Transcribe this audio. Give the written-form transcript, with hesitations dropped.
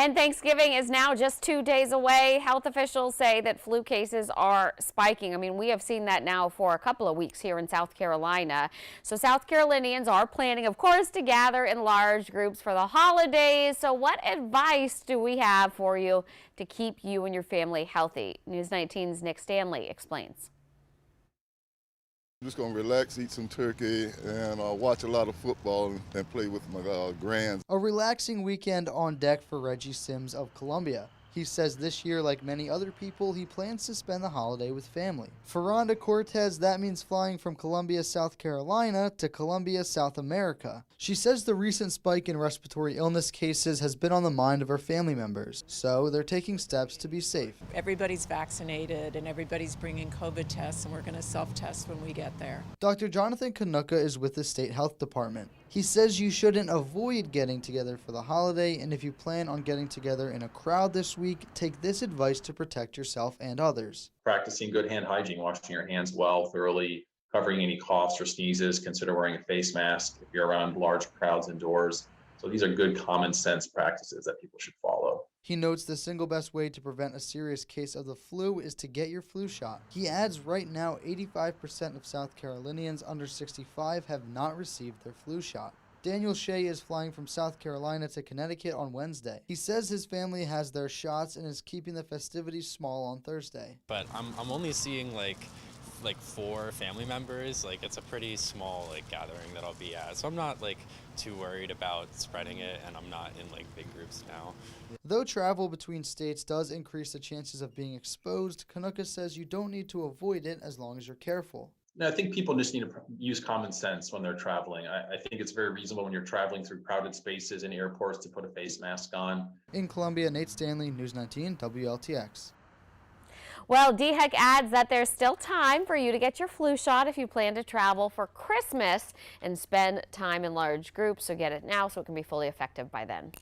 And Thanksgiving is now just 2 days away. Health officials say that flu cases are spiking. I mean, we have seen that now for a couple of weeks here in South Carolina. So South Carolinians are planning, of course, to gather in large groups for the holidays. So what advice do we have for you to keep you and your family healthy? News 19's Nick Stanley explains. I'm just going to relax, eat some turkey, and watch a lot of football and play with my grands. A relaxing weekend on deck for Reggie Sims of Columbia. He says this year, like many other people, he plans to spend the holiday with family. For Rhonda Cortez, that means flying from Columbia, South Carolina to Columbia, South America. She says the recent spike in respiratory illness cases has been on the mind of her family members, so they're taking steps to be safe. Everybody's vaccinated and everybody's bringing COVID tests, and we're going to self-test when we get there. Dr. Jonathan Kanuka is with the state health department. He says you shouldn't avoid getting together for the holiday, and if you plan on getting together in a crowd this week, take this advice to protect yourself and others. Practicing good hand hygiene, washing your hands well, thoroughly, covering any coughs or sneezes, consider wearing a face mask if you're around large crowds indoors. So these are good common sense practices that people should follow. He notes the single best way to prevent a serious case of the flu is to get your flu shot. He adds right now 85% of South Carolinians under 65 have not received their flu shot. Daniel Shea is flying from South Carolina to Connecticut on Wednesday. He says his family has their shots and is keeping the festivities small on Thursday. But I'm only seeing like 4 family members. Like, it's a pretty small gathering that I'll be at, so I'm not too worried about spreading it, and I'm not in big groups now. Though travel between states does increase the chances of being exposed, Kanuka says you don't need to avoid it as long as you're careful. No, I think people just need to use common sense when they're traveling. I think it's very reasonable when you're traveling through crowded spaces and airports to put a face mask on. In Columbia, Nate Stanley, News 19 WLTX. Well, DHEC adds that there's still time for you to get your flu shot if you plan to travel for Christmas and spend time in large groups. So get it now so it can be fully effective by then.